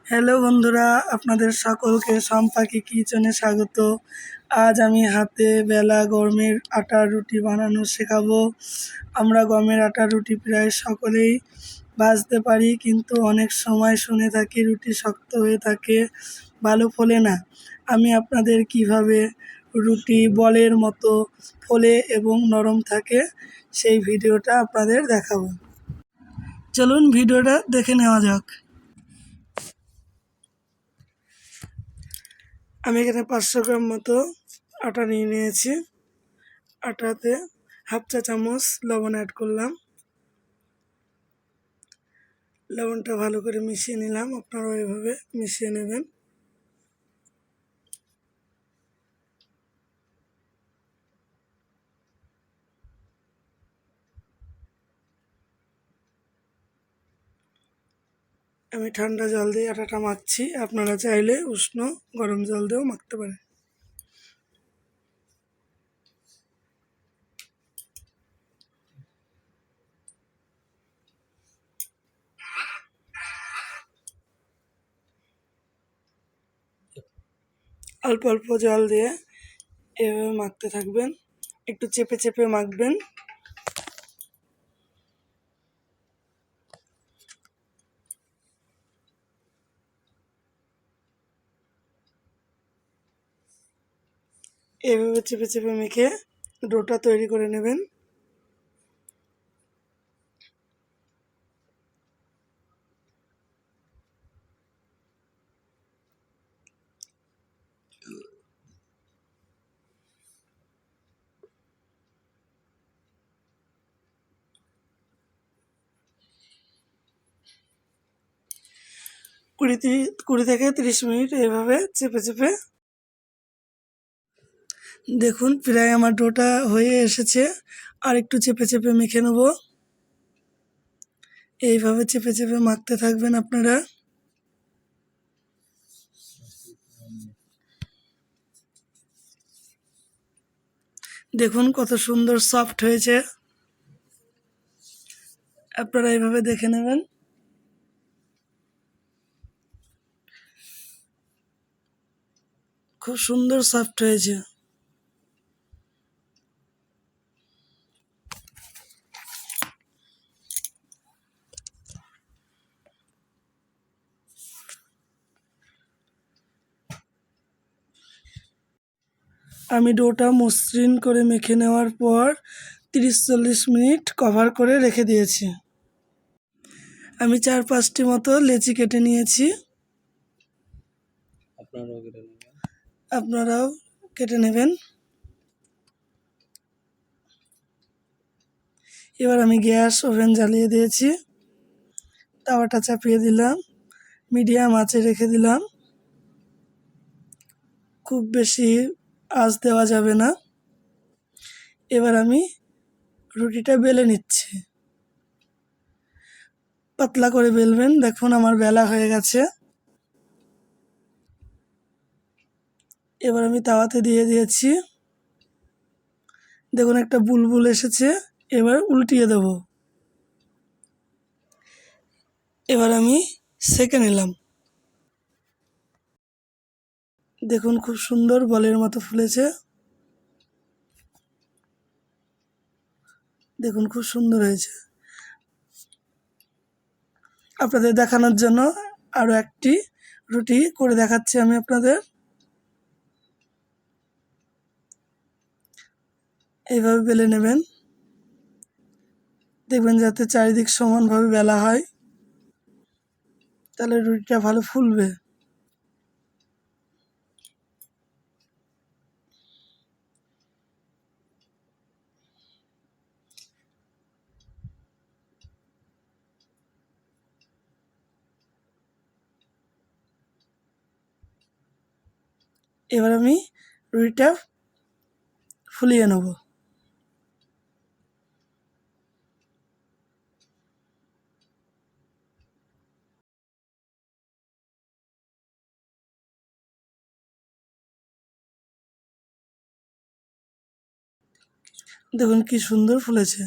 Hello বন্ধুরা, আপনাদের সকলকে সম্পাকে কিচেনে স্বাগত। আজ আমি হাতে বেলা গমের আটার রুটি বানানো শেখাবো। আমরা গমের আটার রুটি প্রায় সকলেই ভাজতে পারি, কিন্তু অনেক সময় শুনে থাকি রুটি শক্ত হয়ে থাকে, ভালো ফোলে না। আমি আপনাদের কিভাবে রুটি বলের মতো ফোলে এবং নরম থাকে সেই ভিডিওটা আপনাদের দেখাবো। চলুন ভিডিওটা দেখে নেওয়া যাক। আমি এখানে 500 গ্রাম মতো আটা নিয়ে নিয়েছি। আটাতে হাফ চা চামচ লবণ অ্যাড করলাম। লবণটা ভালো করে মিশিয়ে নিলাম, আপনারাও এভাবে মিশিয়ে নেবেন। আমি ঠান্ডা জল দিয়ে আটাটা মাখছি, আপনারা চাইলে উষ্ণ গরম জল দিয়েও মাখতে পারেন। অল্প অল্প জল দিয়ে এভাবে মাখতে থাকবেন, একটু চেপে চেপে মাখবেন। এভাবে চেপে চেপে মেখে ডোটা তৈরি করে নেবেন। কুড়ি থেকে 30 মিনিট এভাবে চেপে চেপে দেখুন, প্রায় আমার ডোটা হয়ে এসেছে। আর একটু চেপে চেপে মেখে নেব। এইভাবে চেপে চেপে মাখতে থাকবেন আপনারা। দেখুন কত সুন্দর সফট হয়েছে, আপনারা এইভাবে দেখে নেবেন। খুব সুন্দর সফট হয়েছে। আমি ডোটা মসৃণ করে মেখে নেওয়ার পর 30-40 মিনিট কভার করে রেখে দিয়েছি। আমি 4-5টি মতো লেচি কেটে নিয়েছি, আপনারাও কেটে নেবেন। এবার আমি গ্যাস ওভেন জ্বালিয়ে দিয়েছি, তাওয়াটা চাপিয়ে দিলাম, মিডিয়াম আঁচে রেখে দিলাম। খুব বেশি আঁচ দেওয়া যাবে না। এবার আমি রুটিটা বেলে নিচ্ছি, পাতলা করে বেলবেন। দেখুন আমার বেলা হয়ে গেছে। এবার আমি তাওয়াতে দিয়ে দিয়েছি, দেখুন একটা বুলবুল এসেছে। এবার উল্টিয়ে দেব। এবার আমি সেঁকে নিলাম। দেখুন খুব সুন্দর বলের মতো ফুলেছে। দেখুন খুব সুন্দর হয়েছে। আপনাদের দেখানোর জন্য আরও একটি রুটি করে দেখাচ্ছি আমি আপনাদের। এইভাবে বেলে নেবেন, দেখবেন যাতে চারিদিক সমানভাবে বেলা হয়, তাহলে রুটিটা ভালো ফুলবে। এবার আমি রুটিটা ফুলিয়ে নেব। দেখুন কি সুন্দর ফুলেছে।